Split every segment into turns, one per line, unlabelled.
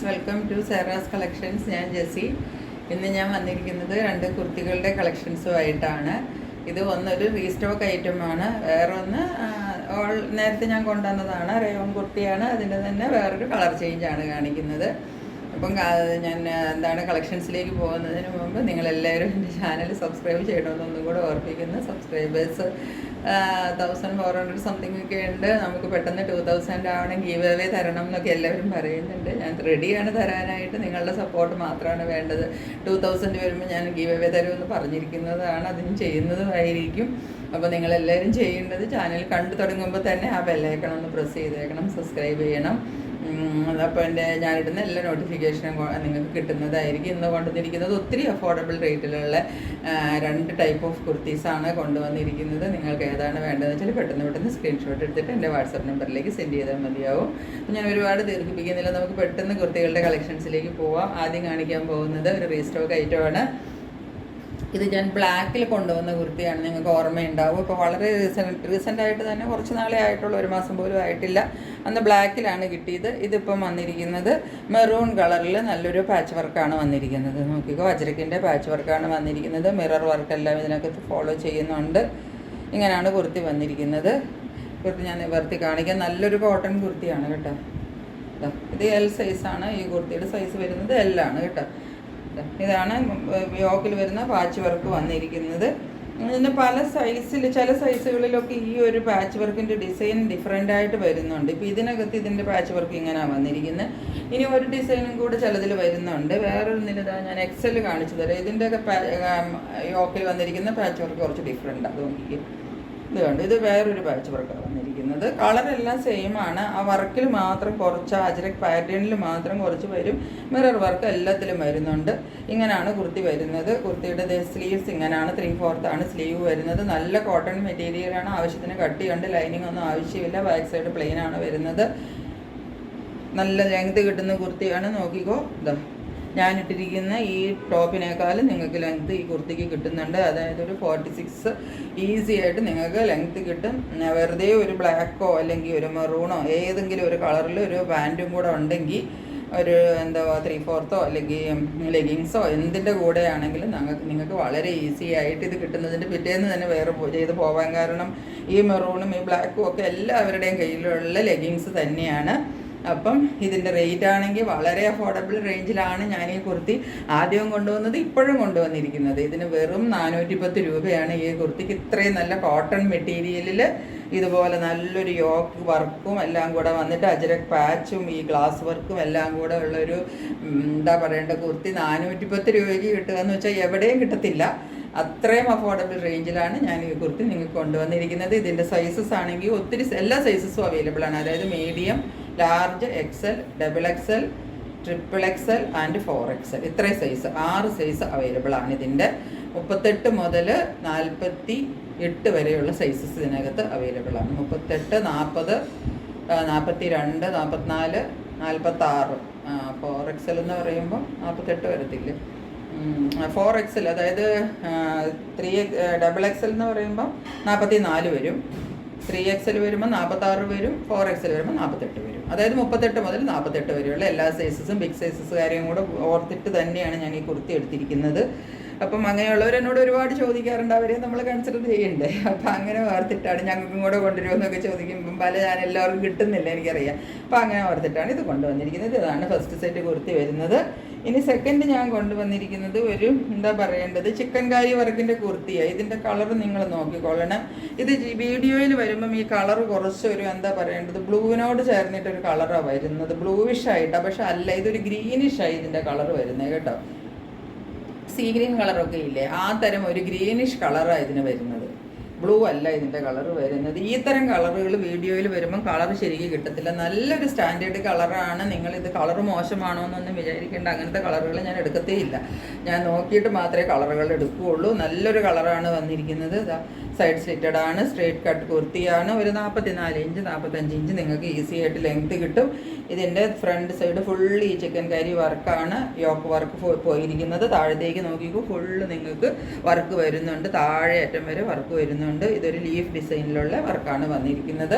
Friends, welcome to Sera's collections. ഞാൻ ജെസി. ഇന്ന് ഞാൻ വന്നിരിക്കുന്നത് 2 കുർത്തികളുടെ കളക്ഷൻസുമായിട്ടാണ്. ഇത് ഒന്നൊരു റീസ്റ്റോക്ക് ഐറ്റമാണ്, വേറൊന്ന് നേരത്തെ ഞാൻ കൊണ്ടുവന്നതാണ്. റയോൺ കുർത്തിയാണ്. അതിൻ്റെ തന്നെ വേറൊരു കളർ ചേഞ്ചാണ് കാണിക്കുന്നത്. അപ്പം ഞാൻ കളക്ഷൻസിലേക്ക് പോകുന്നതിന് മുമ്പ് നിങ്ങളെല്ലാവരും എൻ്റെ ചാനൽ സബ്സ്ക്രൈബ് ചെയ്യണമെന്നൊന്നും കൂടെ ഓർപ്പിക്കുന്നു. സബ്സ്ക്രൈബേഴ്സ് 1400 സംതിങ് ഒക്കെ ഉണ്ട്. നമുക്ക് പെട്ടെന്ന് 2000 ആവണം, ഗീവ് അവേ തരണം എന്നൊക്കെ എല്ലാവരും പറയുന്നുണ്ട്. ഞാൻ റെഡിയാണ് തരാനായിട്ട്. നിങ്ങളുടെ സപ്പോർട്ട് മാത്രമാണ് വേണ്ടത്. 2000 വരുമ്പോൾ ഞാൻ ഗീവ് അവേ തരുമെന്ന് പറഞ്ഞിരിക്കുന്നതാണ്, അതിന് ചെയ്യുന്നതുമായിരിക്കും. അപ്പോൾ നിങ്ങളെല്ലാവരും ചെയ്യേണ്ടത് ചാനൽ കണ്ടു തുടങ്ങുമ്പോൾ തന്നെ ആ ബെല്ലൈക്കൺ ഒന്ന് പ്രസ് ചെയ്തേക്കണം, സബ്സ്ക്രൈബ് ചെയ്യണം. അപ്പോൾ ഞാനിടുന്ന എല്ലാ നോട്ടിഫിക്കേഷനും നിങ്ങൾക്ക് കിട്ടുന്നതായിരിക്കും. ഇന്ന് കൊണ്ടുവന്നിരിക്കുന്നത് ഒത്തിരി അഫോർഡബിൾ റേറ്റിലുള്ള 2 ടൈപ്പ് ഓഫ് കുർത്തീസാണ് കൊണ്ടുവന്നിരിക്കുന്നത്. നിങ്ങൾക്ക് ഏതാണ് വേണ്ടതെന്ന് വെച്ചാൽ പെട്ടെന്ന് സ്ക്രീൻഷോട്ട് എടുത്തിട്ട് എൻ്റെ വാട്സപ്പ് നമ്പറിലേക്ക് സെൻഡ് ചെയ്താൽ മതിയാവും. ഞാൻ ഒരുപാട് ദീർഘിപ്പിക്കുന്നില്ല, നമുക്ക് പെട്ടെന്ന് കുർത്തികളുടെ കളക്ഷൻസിലേക്ക് പോവാം. ആദ്യം കാണിക്കാൻ പോകുന്നത് ഒരു റീസ്റ്റോക്ക് ഐറ്റമാണ്. ഇത് ഞാൻ ബ്ലാക്കിൽ കൊണ്ടുവന്ന കുർത്തിയാണ്, നിങ്ങൾക്ക് ഓർമ്മയുണ്ടാവും. ഇപ്പോൾ വളരെ റീസെൻ്റായിട്ട് തന്നെ കുറച്ച് നാളെ ആയിട്ടുള്ള, 1 മാസം പോലും ആയിട്ടില്ല. അന്ന് ബ്ലാക്കിലാണ് കിട്ടിയത്. ഇതിപ്പം വന്നിരിക്കുന്നത് മെറൂൺ കളറിൽ നല്ലൊരു പാച്ച് വർക്കാണ് വന്നിരിക്കുന്നത്. നോക്കിക്കോ, അജ്രക്കിൻ്റെ പാച്ച് വർക്കാണ് വന്നിരിക്കുന്നത്. മിറർ വർക്കെല്ലാം ഇതിനകത്ത് ഫോളോ ചെയ്യുന്നുണ്ട്. ഇങ്ങനെയാണ് കുർത്തി വന്നിരിക്കുന്നത്. കുർത്തി ഞാൻ നിവർത്തി കാണിക്കാം. നല്ലൊരു കോട്ടൺ കുർത്തിയാണ് കേട്ടോ. ഇത് എൽ സൈസാണ്. ഈ കുർത്തിയുടെ സൈസ് വരുന്നത് എല്ലാണ് കേട്ടോ. ഇതാണ് യോക്കിൽ വരുന്ന പാച്ച് വർക്ക് വന്നിരിക്കുന്നത്. ഇതിന് പല സൈസിൽ, ചില സൈസുകളിലൊക്കെ ഈ ഒരു പാച്ച് വർക്കിൻ്റെ ഡിസൈൻ ഡിഫറെൻ്റ് ആയിട്ട് വരുന്നുണ്ട്. ഇപ്പോൾ ഇതിനകത്ത് ഇതിൻ്റെ പാച്ച് വർക്ക് ഇങ്ങനെയാണ് വന്നിരിക്കുന്നത്. ഇനി ഒരു ഡിസൈനും കൂടെ ചിലതിൽ വരുന്നുണ്ട്. വേറൊന്നിലിതാ ഞാൻ എക്സൽ കാണിച്ചു തരാം. ഇതിൻ്റെയൊക്കെ യോക്കിൽ വന്നിരിക്കുന്ന പാച്ച് വർക്ക് കുറച്ച് ഡിഫറെൻ്റ്. അത് നോക്കിക്കും, ഇത് കണ്ട്, ഇത് വേറൊരു പാച്ച് വർക്കാണ് വന്നിരിക്കുന്നത്. കളറെല്ലാം സെയിം ആണ്. ആ വർക്കിൽ മാത്രം കുറച്ച്, അജ്രക് പാറ്റേണിൽ മാത്രം കുറച്ച് വരും. മിറർ വർക്ക് എല്ലാത്തിലും വരുന്നുണ്ട്. ഇങ്ങനെയാണ് കുർത്തി വരുന്നത്. കുർത്തിയുടെ സ്ലീവ്സ് ഇങ്ങനെയാണ്, 3/4 ആണ് സ്ലീവ് വരുന്നത്. നല്ല കോട്ടൺ മെറ്റീരിയലാണ്, ആവശ്യത്തിന് കട്ടിയുണ്ട്. ലൈനിങ് ഒന്നും ആവശ്യമില്ല. ബാക്ക് സൈഡ് പ്ലെയിൻ ആണ് വരുന്നത്. നല്ല ലെങ്ത് കിട്ടുന്ന കുർത്തിയാണ്. നോക്കിക്കോ, ഇതാ ഞാനിട്ടിരിക്കുന്ന ഈ ടോപ്പിനേക്കാളും നിങ്ങൾക്ക് ലെങ്ത്ത് ഈ കുർത്തിക്ക് കിട്ടുന്നുണ്ട്. അതായത് ഒരു 46 ഈസി ആയിട്ട് നിങ്ങൾക്ക് ലെങ്ത്ത് കിട്ടും. വെറുതെ ഒരു ബ്ലാക്കോ അല്ലെങ്കിൽ ഒരു മെറൂണോ ഏതെങ്കിലും ഒരു കളറിൽ ഒരു പാൻറ്റും കൂടെ ഉണ്ടെങ്കിൽ, ഒരു 3/4 അല്ലെങ്കിൽ ലെഗിങ്സോ എന്തിൻ്റെ കൂടെ ആണെങ്കിലും നിങ്ങൾക്ക് വളരെ ഈസി ആയിട്ട് ഇത് കിട്ടുന്നതിൻ്റെ പിറ്റേന്ന് തന്നെ വേറെ ചെയ്ത് പോകാൻ. കാരണം ഈ മെറൂണും ഈ ബ്ലാക്കും ഒക്കെ എല്ലാവരുടെയും കയ്യിലുള്ള ലെഗിങ്സ് തന്നെയാണ്. അപ്പം ഇതിൻ്റെ റേറ്റ് ആണെങ്കിൽ വളരെ അഫോർഡബിൾ റേഞ്ചിലാണ് ഞാൻ ഈ കുർത്തി ആദ്യവും കൊണ്ടുവന്നത്, ഇപ്പോഴും കൊണ്ടുവന്നിരിക്കുന്നത്. ഇതിന് വെറും 410 രൂപയാണ് ഈ കുർത്തിക്ക്. ഇത്രയും നല്ല കോട്ടൺ മെറ്റീരിയലിൽ ഇതുപോലെ നല്ലൊരു യോക്ക് വർക്കും എല്ലാം കൂടെ വന്നിട്ട് അജ്രക് പാച്ചും ഈ ഗ്ലാസ് വർക്കും എല്ലാം കൂടെ ഉള്ളൊരു കുർത്തി 410 രൂപയ്ക്ക് കിട്ടുക എന്ന് വെച്ചാൽ എവിടെയും കിട്ടത്തില്ല. അത്രയും അഫോർഡബിൾ റേഞ്ചിലാണ് ഞാൻ ഈ കുർത്തി നിങ്ങൾക്ക് കൊണ്ടുവന്നിരിക്കുന്നത്. ഇതിൻ്റെ സൈസസ് ആണെങ്കിൽ ഒത്തിരി, എല്ലാ സൈസസും അവൈലബിൾ ആണ്. അതായത് medium, large, XL, XXL, XXL and 4XL. ഇത്രയും സൈസ്, 6 സൈസ് അവൈലബിൾ ആണ്. ഇതിൻ്റെ 38 മുതൽ 48 വരെയുള്ള സൈസസ് ഇതിനകത്ത് അവൈലബിൾ ആണ്. 38, 40, 42, 44, 46. 4XL എന്ന് പറയുമ്പോൾ 48 വരത്തില്ലേ. 4XL, അതായത് 3XL എന്ന് പറയുമ്പോൾ 44 വരും. 3XL വരുമ്പോൾ 46 വരും. 4XL വരുമ്പോൾ 48 വരും. അതായത് 38 മുതൽ 48 വരെയുള്ള എല്ലാ സൈസസും, ബിഗ് സൈസസ് കാര്യം കൂടെ ഓർത്തിട്ട് തന്നെയാണ് ഞാൻ ഈ കുർത്തി എടുത്തിരിക്കുന്നത്. അപ്പം അങ്ങനെയുള്ളവർ എന്നോട് ഒരുപാട് ചോദിക്കാറുണ്ട്, അവരെ നമ്മൾ കൺസിഡർ ചെയ്യണ്ടേ. അപ്പം അങ്ങനെ ഓർത്തിട്ടാണ്, ഞങ്ങൾക്കും കൂടെ കൊണ്ടുവരുമെന്നൊക്കെ ചോദിക്കുമ്പം പല ഞാൻ എല്ലാവർക്കും കിട്ടുന്നില്ല, എനിക്കറിയാം. അപ്പം അങ്ങനെ ഓർത്തിട്ടാണ് ഇത് കൊണ്ടുവന്നിരിക്കുന്നത്. ഇതാണ് ഫസ്റ്റ് സെറ്റ് കുർത്തി വരുന്നത്. ഇനി സെക്കൻഡ് ഞാൻ കൊണ്ടുവന്നിരിക്കുന്നത് ഒരു ചിക്കൻ കാരി വർക്കിൻ്റെ കുർത്തിയാണ്. ഇതിൻ്റെ കളർ നിങ്ങൾ നോക്കിക്കൊള്ളണം. ഇത് വീഡിയോയിൽ വരുമ്പം ഈ കളർ കുറച്ച് ഒരു ബ്ലൂവിനോട് ചേർന്നിട്ടൊരു കളറാണ് വരുന്നത്. ബ്ലൂവിഷ് ആയിട്ടാണ്, പക്ഷെ അല്ല, ഇതൊരു ഗ്രീനിഷായി ഇതിൻ്റെ കളർ വരുന്നത് കേട്ടോ. സീ ഗ്രീൻ കളറൊക്കെ ഇല്ലേ, ആ തരം ഒരു ഗ്രീനിഷ് കളറാണ് ഇതിന് വരുന്നത്. ബ്ലൂ അല്ല ഇതിൻ്റെ കളർ വരുന്നത്. ഈ തരം കളറുകൾ വീഡിയോയിൽ വരുമ്പം കളർ ശരിക്കും കിട്ടത്തില്ല. നല്ലൊരു സ്റ്റാൻഡേർഡ് കളറാണ്. നിങ്ങളിത് കളർ മോശമാണോ എന്നൊന്നും വിചാരിക്കേണ്ട. അങ്ങനത്തെ കളറുകൾ ഞാൻ എടുക്കത്തേ ഇല്ല. ഞാൻ നോക്കിയിട്ട് മാത്രമേ കളറുകൾ എടുക്കുകയുള്ളൂ. നല്ലൊരു കളറാണ് വന്നിരിക്കുന്നത്. സൈഡ് സ്ലിറ്റഡ് ആണ്, സ്ട്രേറ്റ് കട്ട് കുർത്തിയാണ്. ഒരു 44 ഇഞ്ച് 45 ഇഞ്ച് നിങ്ങൾക്ക് ഈസി ആയിട്ട് ലെങ്ത് കിട്ടും. ഇതിൻ്റെ ഫ്രണ്ട് സൈഡ് ഫുള്ള് ഈ ചിക്കൻ കാരി വർക്കാണ്, യോക്ക് വർക്ക് പോയിരിക്കുന്നത്. താഴത്തേക്ക് നോക്കിക്കോ, ഫുള്ള് നിങ്ങൾക്ക് വർക്ക് വരുന്നുണ്ട്. താഴെ അറ്റം വരെ വർക്ക് വരുന്നുണ്ട്. ഇതൊരു ലീഫ് ഡിസൈനിലുള്ള വർക്കാണ് വന്നിരിക്കുന്നത്.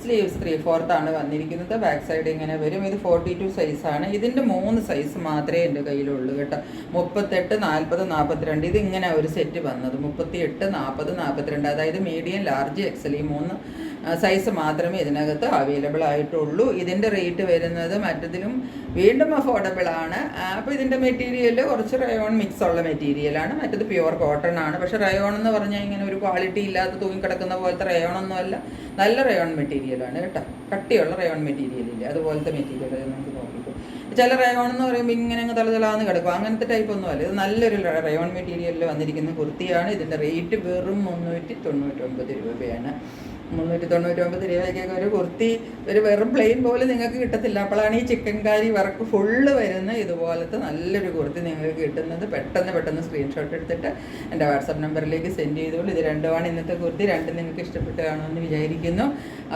സ്ലീവ്സ് 3/4 ആണ് വന്നിരിക്കുന്നത്. ബാക്ക് സൈഡ് ഇങ്ങനെ വരും. ഇത് 42 സൈസാണ്. ഇതിൻ്റെ 3 സൈസ് മാത്രമേ എൻ്റെ കയ്യിലുള്ളൂ കേട്ടോ. 38, 40, 42 ഇത് ഇങ്ങനെ ഒരു സെറ്റ് വന്നത്. 38, 40, 42 അതായത് മീഡിയം, ലാർജ്, എക്സൽ ഈ 3 സൈസ് മാത്രമേ ഇതിനകത്ത് അവൈലബിൾ ആയിട്ടുള്ളൂ. ഇതിൻ്റെ റേറ്റ് വരുന്നത് മറ്റതിലും വീണ്ടും അഫോർഡബിൾ ആണ്. അപ്പോൾ ഇതിൻ്റെ മെറ്റീരിയൽ കുറച്ച് റയോൺ മിക്സ് ഉള്ള മെറ്റീരിയലാണ്. മറ്റത് പ്യുവർ കോട്ടൺ ആണ്. പക്ഷേ റയോൺ എന്ന് പറഞ്ഞാൽ ഇങ്ങനെ ഒരു ക്വാളിറ്റി ഇല്ലാത്ത തൂങ്ങിക്കിടക്കുന്ന പോലത്തെ റയോൺ ഒന്നുമല്ല. നല്ല റയോൺ മെറ്റീരിയലാണ് കേട്ടോ. കട്ടിയുള്ള റയോൺ മെറ്റീരിയൽ ഇല്ല, അതുപോലത്തെ മെറ്റീരിയൽ നമുക്ക് നോക്കിക്കോ. ചില റയോൺ എന്ന് പറയുമ്പോൾ ഇങ്ങനെ അങ്ങ് തളതളാന്ന് കിടക്കും, അങ്ങനത്തെ ടൈപ്പ് ഒന്നുമല്ല. ഇത് നല്ലൊരു റയോൺ മെറ്റീരിയലിൽ വന്നിരിക്കുന്ന കുർത്തിയാണ്. ഇതിൻ്റെ റേറ്റ് വെറും 399 രൂപയാണ്. 399 രൂപയ്ക്കൊക്കെ ഒരു കുർത്തി ഒരു വെറും പ്ലെയിൻ പോലെ നിങ്ങൾക്ക് കിട്ടത്തില്ല. അപ്പോഴാണ് ഈ ചിക്കൻ കാരി വർക്ക് ഫുള്ള് വരുന്ന ഇതുപോലത്തെ നല്ലൊരു കുർത്തി നിങ്ങൾക്ക് കിട്ടുന്നത്. പെട്ടെന്ന് സ്ക്രീൻഷോട്ട് എടുത്തിട്ട് എൻ്റെ വാട്സപ്പ് നമ്പറിലേക്ക് സെൻഡ് ചെയ്തോളൂ. ഇത് രണ്ടുമാണ് ഇന്നത്തെ കുർത്തി. രണ്ടും നിങ്ങൾക്ക് ഇഷ്ടപ്പെട്ട് കാണുമെന്ന് വിചാരിക്കുന്നു.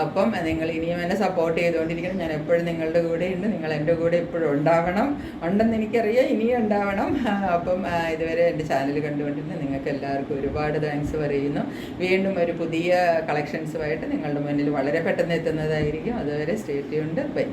അപ്പം നിങ്ങൾ ഇനിയും എന്നെ സപ്പോർട്ട് ചെയ്തുകൊണ്ടിരിക്കണം. ഞാൻ എപ്പോഴും നിങ്ങളുടെ കൂടെ ഉണ്ട്. നിങ്ങൾ എൻ്റെ കൂടെ എപ്പോഴും ഉണ്ടാവണം. ഉണ്ടെന്ന് എനിക്കറിയാം, ഇനിയും ഉണ്ടാവണം. അപ്പം ഇതുവരെ എൻ്റെ ചാനൽ കണ്ടുകൊണ്ടിരുന്ന നിങ്ങൾക്ക് എല്ലാവർക്കും ഒരുപാട് താങ്ക്സ് പറയുന്നു. വീണ്ടും ഒരു പുതിയ കളക്ഷൻസുമായിട്ട് നിങ്ങളുടെ മുന്നിൽ വളരെ പെട്ടെന്ന് എത്തുന്നതായിരിക്കും. അതുവരെ സ്റ്റേ ട്യൂൺഡ്. ബൈ.